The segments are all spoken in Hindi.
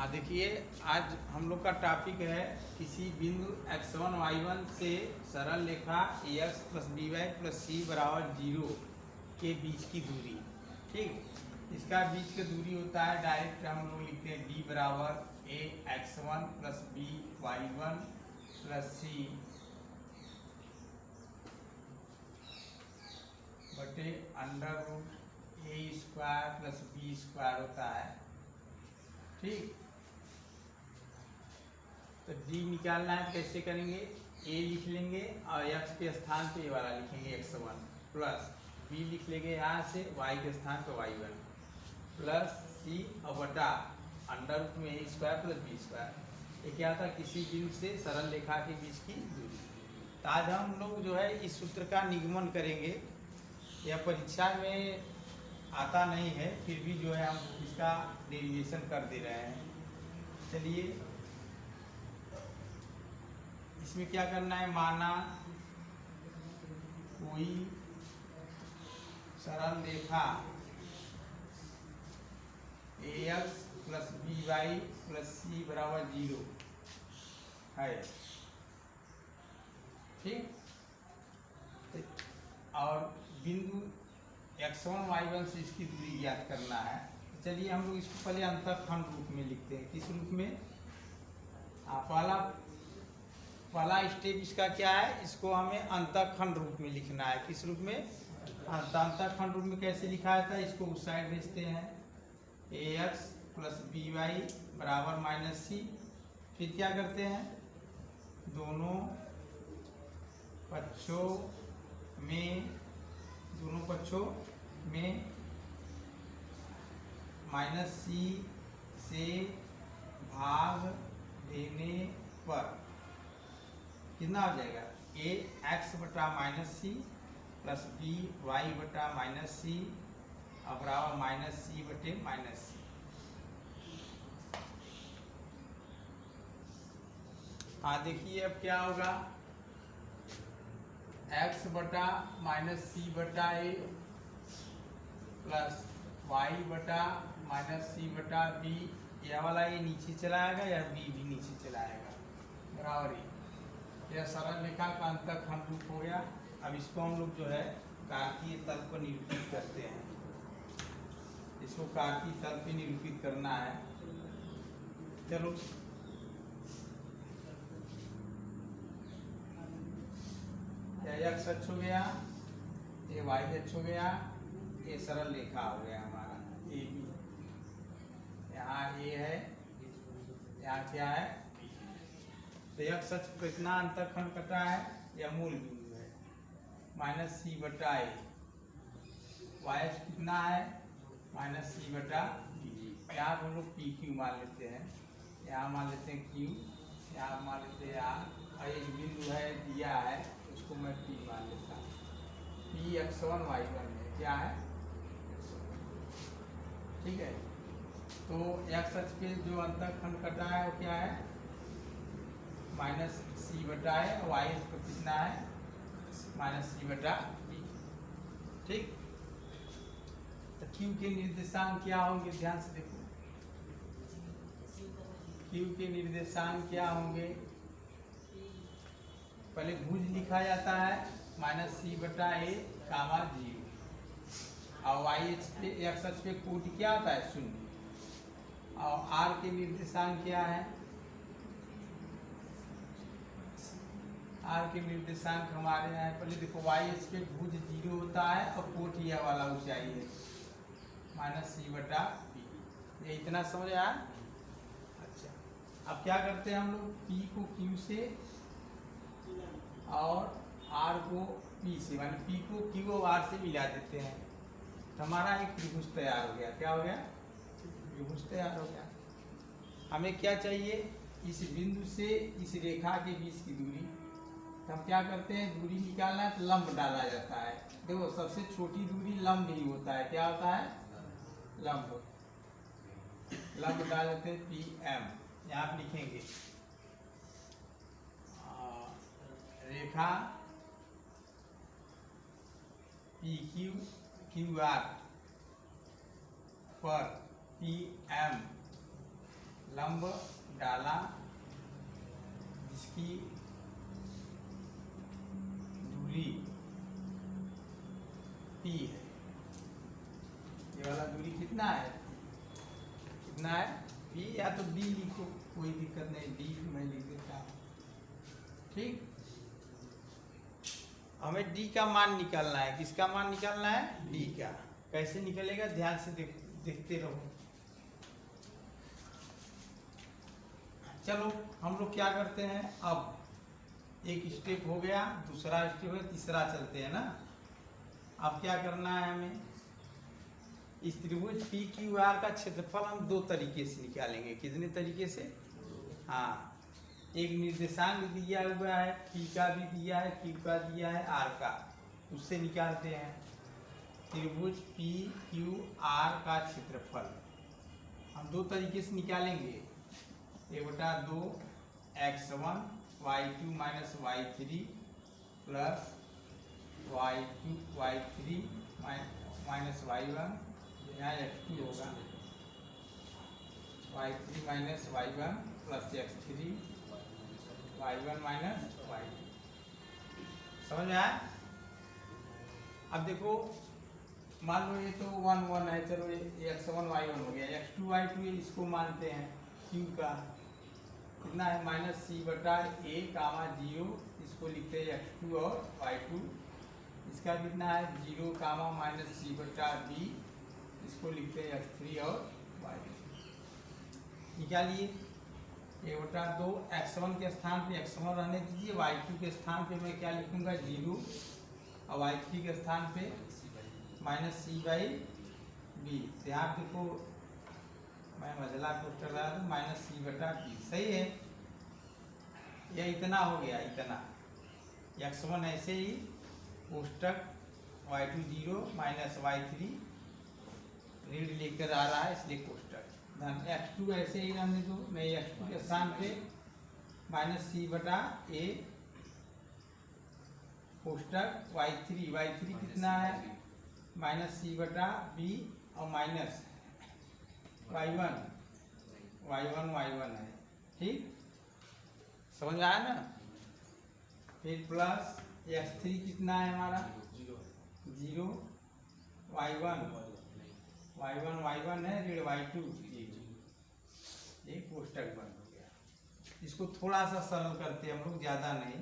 देखिए, आज हम लोग का टॉपिक है किसी बिंदु x1 y1 से सरल रेखा ax plus B Y plus C बराबर 0 के बीच की दूरी। ठीक, इसका बीच की दूरी होता है, डायरेक्ट हम लोग लिखते हैं d बराबर a x1 plus B y1 plus C बटे under root A square plus B square होता है। ठीक, तो d निकालना है, कैसे करेंगे? a लिख लेंगे और x के स्थान पे a वाला लिखेंगे x1 प्लस b लिख लेंगे यहाँ से y के स्थान पे y1 प्लस c और बटा अंडर रूट में a square plus b square. ये क्या था? किसी बिंदु से सरल रेखा के बीच की दूरी। तो आज हम लोग जो है इस सूत्र का निगमन करेंगे। यह परीक्षा में आता नहीं है, फिर भी जो है हम इसका डेरिवेशन कर दे रहे हैं। चलिए, इसमें क्या करना है? माना कोई सरल रेखा ax plus B Y plus C बराबर 0 है। ठीक, और बिंदु x1 y1 से इसकी दूरी ज्ञात करना है। चलिए, हम लोग इसको पहले अंतःखंड रूप में लिखते हैं। किस रूप में? पहला स्टेप इसका क्या है? इसको हमें अंतःखंड रूप में लिखना है। किस रूप में? अंतःखंड रूप में कैसे लिखा जाता है? इसको उस साइड भेजते हैं, ax प्लस बी वाई बराबर माइनस सी। फिर क्या करते हैं? दोनों पक्षों में माइनस सी से भाग देने पर कितना हो जाएगा? a x बटा minus C plus B Y बटा माइनस सी और बराबर माइनस सी बटे माइनस सी। देखिए, अब क्या होगा? x बटा माइनस सी बटा a प्लस वाई बटा माइनस सी बटा बी। यह वाला ये नीचे चला आएगा, या बी भी नीचे चला आएगा, बराबर ही। यह सरल रेखा का अंतःखंड रूप हो गया। अब इसको हम लोग जो है कार्तीय तल पर निरूपित करते हैं। इसको कार्तीय तल पे निरूपित करना है। चलो, x अक्ष हो गया, ये y अक्ष हो गया, ये सरल रेखा हो गया हमारा ए बी। यहाँ ए है, यहाँ क्या है? तो x अक्ष पर कितना अंतःखंड कटा है? यह मूल बिंदु है, माइनस सी बटा ए। y अक्ष कितना है? माइनस सी बटा बी। यहाँ हम लोग पी क्यू मान लेते हैं, यहाँ मान लेते हैं क्यू, यहाँ मान लेते हैं आर, और एक बिंदु है दिया है, उसको मैं पी मान लेता हूँ। पी x1 y1 है, क्या है? ठीक है, तो x अक्ष पे जो अंतःखंड कटा है वो क्या है? माइनस सी बटा है, y अक्ष पर कितना है? माइनस सी बटा बी। ठीक, तो q के निर्देशांक क्या होंगे? ध्यान से देखो, q के निर्देशांक क्या होंगे? पहले भुज लिखा जाता है माइनस सी बटा ए कामा 0, और y एक्स अक्ष पे कोटि क्या होता है? 0। और r के निर्देशांक क्या है? r के निर्देशांक हमारे यहाँ पहले देखो, y अक्ष पे भुज 0 होता है और कोटि यह वाला ऊंचाई है माइनस सी बटा बी। ये इतना समझ आया? अच्छा, अब क्या करते हैं हम लोग? p को q से और r को p से, माने p को q और r से मिला देते हैं, तो हमारा एक त्रिभुज तैयार हो गया। क्या हो गया? त्रिभुज तैयार हो गया। हमें क्या चाहिए? इस बिंदु से इस रेखा के बीच की दूरी। तो हम क्या करते हैं? दूरी निकालना है तो लंब डाला जाता है। देखो, सबसे छोटी दूरी लंब ही होता है। क्या होता है? लंब। लंब डाल देते हैं पी एम। यहाँ आप लिखेंगे रेखा पी क्यू क्यू आर पर पी एम लंब डाला जिसकी दूरी p है। ये वाला दूरी कितना है, कितना है p, या तो d लिखो, कोई दिक्कत नहीं, d मैं लिख देता हूँ। ठीक, हमें d का मान निकालना है। किसका मान निकालना है, d का। कैसे निकलेगा, ध्यान से देखते रहो। चलो हम लोग क्या करते हैं, अब एक स्टेप हो गया, दूसरा स्टेप है, तीसरा चलते हैं ना। अब क्या करना है हमें, इस त्रिभुज पी क्यू आर का क्षेत्रफल हम दो तरीके से निकालेंगे। कितने तरीके से, हाँ, एक निर्देशांक दिया हुआ है, पी का भी दिया है, क्यू का दिया है, आर का, उससे निकालते हैं। त्रिभुज पी क्यू आर का क्षेत्रफल हम दो तरीके से निकालेंगे। 1/2 x1 y2 minus y3 plus y2 y3 minus y1, यहाँ x2 होगा, y3 minus y1 plus x3 y1 minus y2। समझ में आया। अब देखो, मान लो ये तो 1 1 है, चलो ये x1 y1 हो गया, x2 y2 इसको मानते हैं, q का कितना है -c/a कामा 0, इसको लिखते हैं x2 और y2। इसका कितना है 0 कामा -c/b, इसको लिखते हैं x3 और y2। निकालिए। 1/2 x1 के स्थान पे x1 रहने दीजिए, y2 के स्थान पे मैं क्या लिखूंगा 0, और y3 के स्थान पे -c/b। ध्यान देखो, मैं मझला कोष्टक लगा दूं, -c/b, सही है। यह इतना हो गया, इतना x1 ऐसे ही कोष्टक, y2 0 माइनस y3 रीड लेकर आ रहा है, इसलिए कोष्टक। x2 ऐसे ही रहने दो, मैं x2 के स्थान पे -c/a कोष्टक y3 कितना है -c/b और माइनस y1 है। ठीक, समझ में आया ना। फिर प्लस x3 कितना है हमारा 0, y1 है, ऋण y2 0। ये कोष्टक बंद हो गया। इसको थोड़ा सा सरल करते हैं हम लोग, ज्यादा नहीं।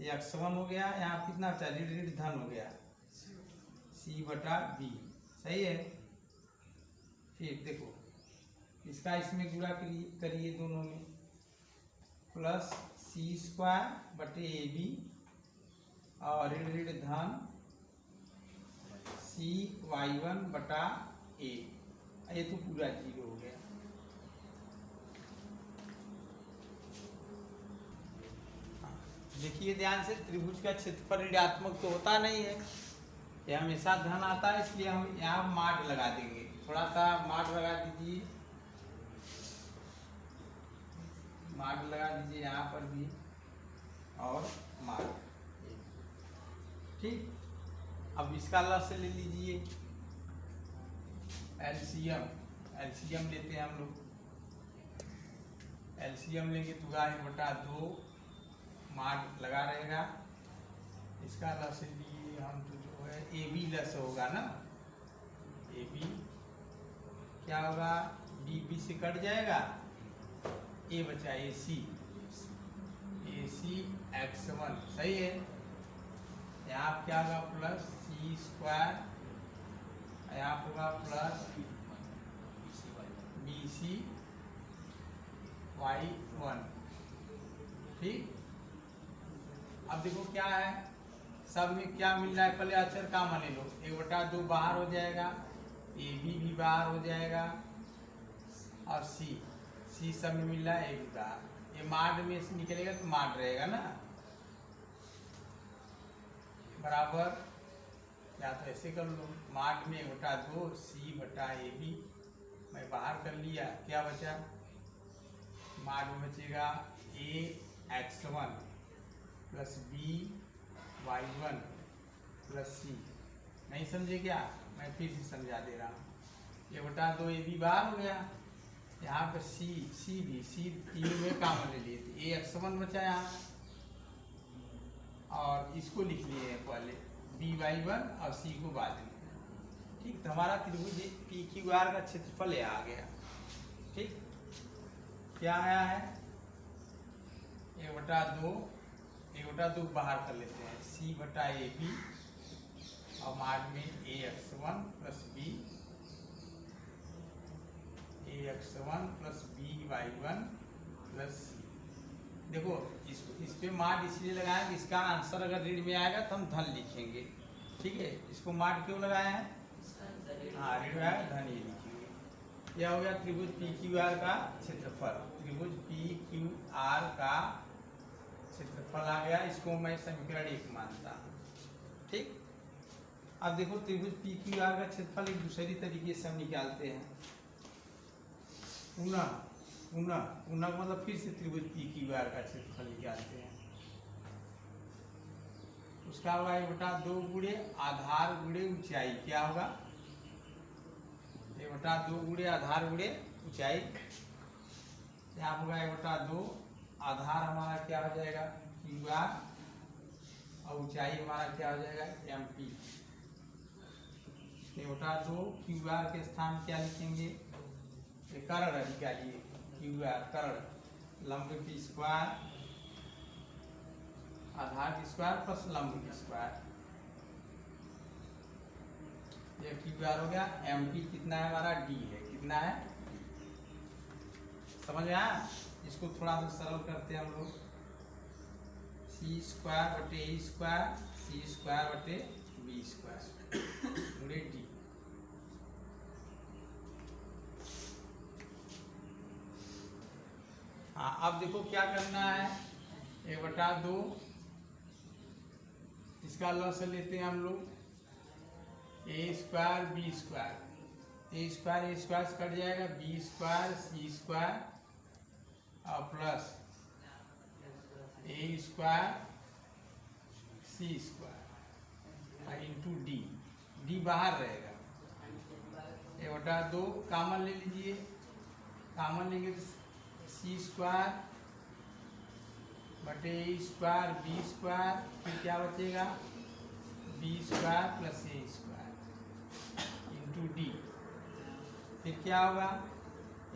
ये x1 हो गया, यहाँ कितना बचा, ऋण धन हो गया c/b, सही है। फिर देखो, इसका इसमें गुणा करिए दोनों में, प्लस c²/ab और ऋण धन cy1/a, ये तो पूरा 0 हो गया। देखिए ध्यान से, त्रिभुज का क्षेत्रफल ऋणात्मक तो होता नहीं है, ये हमेशा धन आता है, इसलिए हम यहाँ माड लगा देंगे। थोड़ा सा माड लगा दीजिए, माड लगा दीजिए यहाँ पर भी, और माड। ठीक, अब इसका लस ले लीजिए, एलसीएम लेते हैं हम लोग। एलसीएम लेंगे तो 2 माड लगा रहेगा। इसका लस लिए हम तो जो है ए बी लस होगा ना, ए बी क्या होगा, बी से कट जाएगा, ए बचा ए सी x1, सही है। यहाँ क्या होगा प्लस c², यहाँ होगा प्लस BC y1। ठीक, अब देखो क्या है, सब में क्या मिल रहा है, पहले अक्षर का मान लो, 1/2 बाहर हो जाएगा, ए भी बाहर हो जाएगा, और सी सब में मिल रहा है, ए भी बाहर। ये माड में से निकलेगा तो माड रहेगा ना, बराबर, या तो ऐसे कर लो, माड में 1/2 c/ab मैं बाहर कर लिया, क्या बचा, माड में बचेगा ax1 plus by1 plus c। नहीं समझे क्या, मैं फिर से समझा दे रहा हूँ। 1/2 ए बी बाहर हो गया, यहाँ पे सी तीन में कॉमन ले लिए थे, ए x1 बचा यहाँ, और इसको लिख लिए पहले by1 और c को बाद में। ठीक, तो हमारा त्रिभुज PQR का क्षेत्रफल ये आ गया। ठीक, क्या आया है 1/2 बाहर कर लेते हैं, C/AB और मार्ग में AX1 plus BY1 plus C। देखो इस पे मार्ग इसलिए लगाया कि इसका आंसर अगर ऋण में आएगा तो हम धन लिखेंगे। ठीक है, इसको मार्ग क्यों लगाया है? हाँ, ऋण में आएगा धन ही लिखेंगे। यह हो गया त्रिभुज PQR का क्षेत्रफल। त्रिभुज PQR का क्षेत्रफल आ गया, इसको मैं समीकरण 1 मानता हूँ। ठीक, अब देखो त्रिभुज PQR का क्षेत्रफल एक दूसरी तरीके से हम निकालते हैं। पुनः मतलब फिर से त्रिभुज PQR का क्षेत्रफल निकालते हैं। उसका होगा 1/2 गुणे आधार गुणे ऊंचाई। क्या होगा? 1/2 गुणे आधार गुणे ऊंचाई। यहाँ होगा 1/2, आधार हमारा क्या हो जाएगा QR और ऊंचाई हमारा क्या हो जाएगा MP। 1/2 QR के स्थान क्या लिखेंगे? कर्ण निकालिए, QR कर्ण, लंब की स्क्वायर, आधार की स्क्वायर प्लस लंब की स्क्वायर। ये QR हो गया। MP कितना है हमारा? D है। कितना है समझ में आया? इसको थोड़ा सा सरल करते हैं हम लोग। C²/A², गुणे D। हाँ, अब देखो क्या करना है। 1/2 इसका लॉस लेते हैं हम लोग, A² B², A² कट जाएगा, B² C² और plus A² C² into D बाहर रहेगा। 1/2 कॉमन ले लीजिए, कॉमन लेंगे तो C²/A² B², फिर क्या बचेगा B² plus A² into D। फिर क्या होगा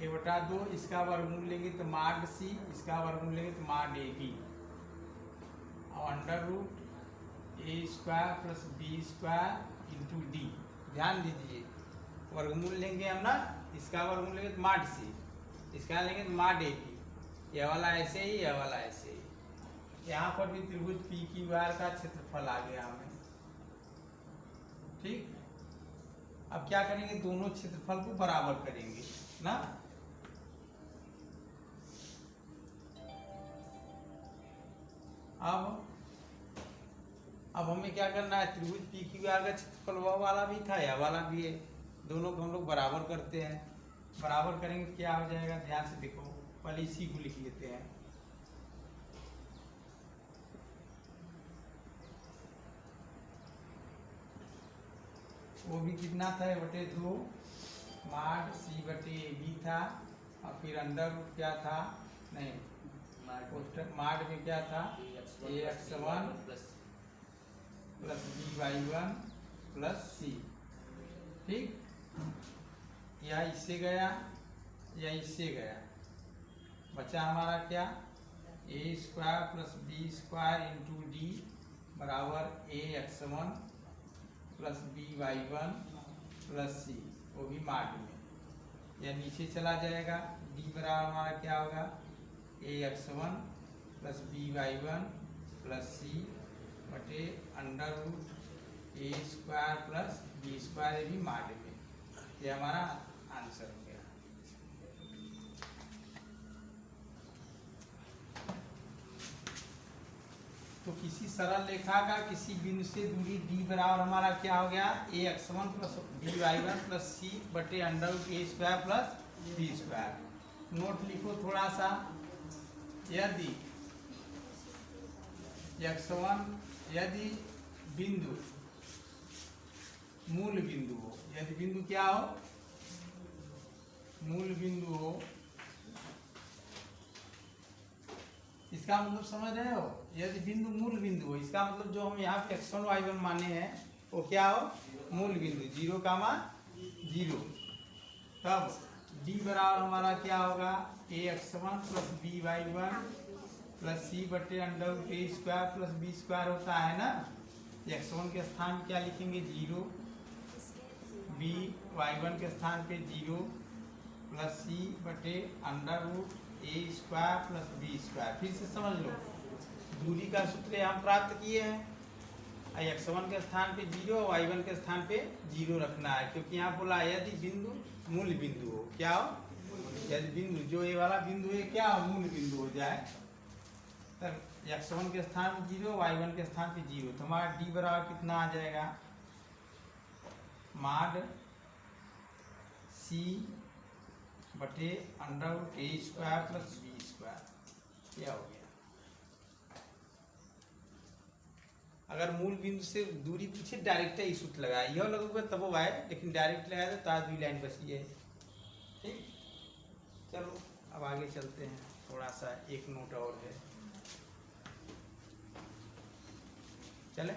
1/2, इसका वर्गमूल लेंगे तो माड C, इसका वर्गमूल लेंगे तो माड AB और √A² plus B² into D। ध्यान दीजिए, वर्गमूल लेंगे हम ना, इसका वर्गमूल लेंगे तो माड C, इसका लेंगे तो माड AB। यह वाला ऐसे ही, यह वाला ऐसे ही। यहाँ पर भी त्रिभुज PQR का क्षेत्रफल आ गया हमें। ठीक, अब क्या करेंगे, दोनों क्षेत्रफल को बराबर करेंगे ना। अब हमें क्या करना है, त्रिभुज PQR का क्षेत्रफल वह वाला भी था, यह वाला भी है, दोनों को हम लोग बराबर करते हैं। बराबर करेंगे क्या हो जाएगा, ध्यान से देखो, पहले इसी को लिख लेते हैं। वो भी कितना था 1/2 माड C/AB था, और फिर अंडर रूट क्या था, नहीं माड में क्या था AX1 plus BY1 plus C। ठीक, या इससे गया या इससे गया, बचा हमारा क्या A² plus B² into D बराबर AX1 plus BY1 plus C, वो भी माड में। या नीचे चला जाएगा, D बराबर हमारा क्या होगा AX1 plus BY1 plus C बटे under root A² plus B², ये भी माड में। ये हमारा आंसर हो गया। तो किसी सरल रेखा का किसी बिंदु से दूरी D बराबर हमारा क्या हो गया AX1 plus BY1 plus C बटे under root A² plus B²। Note लिखो थोड़ा सा, यदि x1 यदि बिंदु मूल बिंदु हो, यदि बिंदु क्या हो मूल बिंदु हो इसका मतलब समझ रहे हो, यदि बिंदु मूल बिंदु हो, इसका मतलब जो हम यहाँ पे x1 y1 माने हैं वो क्या हो, मूल बिंदु 0, 0। तब d बराबर हमारा क्या होगा, ax1 plus by1 plus c बटे under root a square plus b square होता है ना। x1 के स्थान पे क्या लिखेंगे 0, by1 के स्थान पे 0 प्लस c बटे under root A square plus B square. फिर से समझ लो, दूरी का सूत्र हम प्राप्त किए हैं। x1 के स्थान पे 0, y1 के स्थान पे 0 रखना है, क्योंकि यहाँ बोला यदि बिंदु मूल बिंदु हो, क्या हो, यदि बिंदु जो ये वाला बिंदु है क्या हो, मूल बिंदु हो जाए, तब x1 के स्थान पे 0, y1 के स्थान पे 0, तो हमारा d बराबर कितना आ जाएगा, माड c बटे under root A square plus B square. क्या हो गया, अगर मूल बिंदु से दूरी पूछे डायरेक्ट ही सूत्र लगाए, यह लगोगे तब वो आए, लेकिन डायरेक्ट लगाए तो ताज भी लाइन बची है। ठीक, चलो अब आगे चलते हैं, थोड़ा सा एक नोट और है, चले।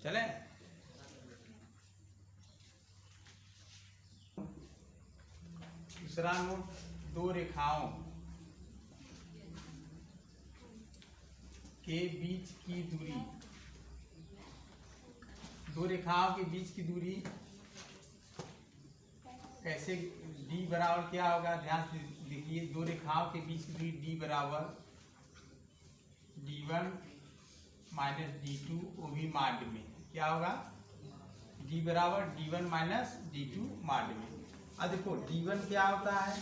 चले, दूसरा नोट, दो रेखाओं के बीच की दूरी, दो रेखाओं के बीच की दूरी कैसे, d बराबर क्या होगा, ध्यान से देखिए, दो रेखाओं के बीच की दूरी d बराबर d1 माइनस d2, वो भी माड में क्या होगा, d बराबर d1 माइनस d2 माड में। अब देखो d1 क्या होता है,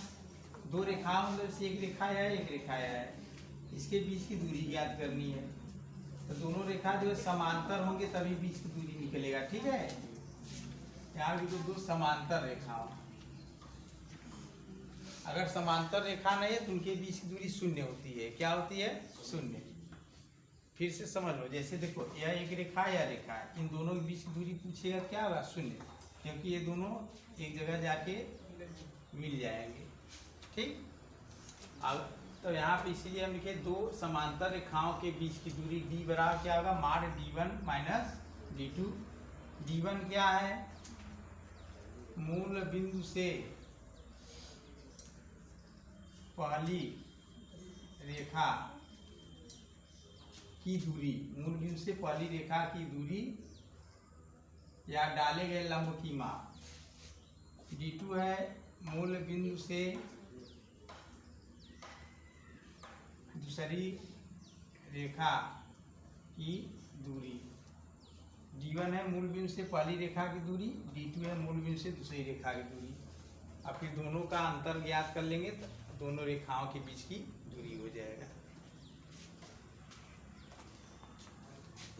दो रेखाओं में से एक रेखा है, एक रेखा है, इसके बीच की दूरी ज्ञात करनी है, तो दोनों रेखा जो समांतर होंगे तभी बीच की दूरी निकलेगा। ठीक है, यहाँ भी तो दो समांतर रेखाओं, अगर समांतर रेखा नहीं है तो उनके बीच की दूरी शून्य होती है। क्या होती है, शून्य। फिर से समझ लो, जैसे देखो यह एक रेखा या रेखा है, इन दोनों के बीच की दूरी पूछेगा क्या होगा, शून्य, क्योंकि ये दोनों एक जगह जाके मिल जाएंगे। ठीक, अब तो यहाँ पे इसीलिए हम लिखे दो समांतर रेखाओं के बीच की दूरी d बराबर क्या होगा, माड d1 माइनस d2। d1 क्या है, मूल बिंदु से पहली रेखा की दूरी, मूल बिंदु से पहली रेखा की दूरी या डाले गए लंब की माप। d2 है मूल बिंदु से दूसरी रेखा की दूरी, d1 है मूल बिंदु से पहली रेखा की दूरी, d2 है मूल बिंदु से दूसरी रेखा की दूरी। अब फिर दोनों का अंतर ज्ञात कर लेंगे तो दोनों रेखाओं के बीच की दूरी हो जाएगा।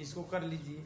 इसको कर लीजिए।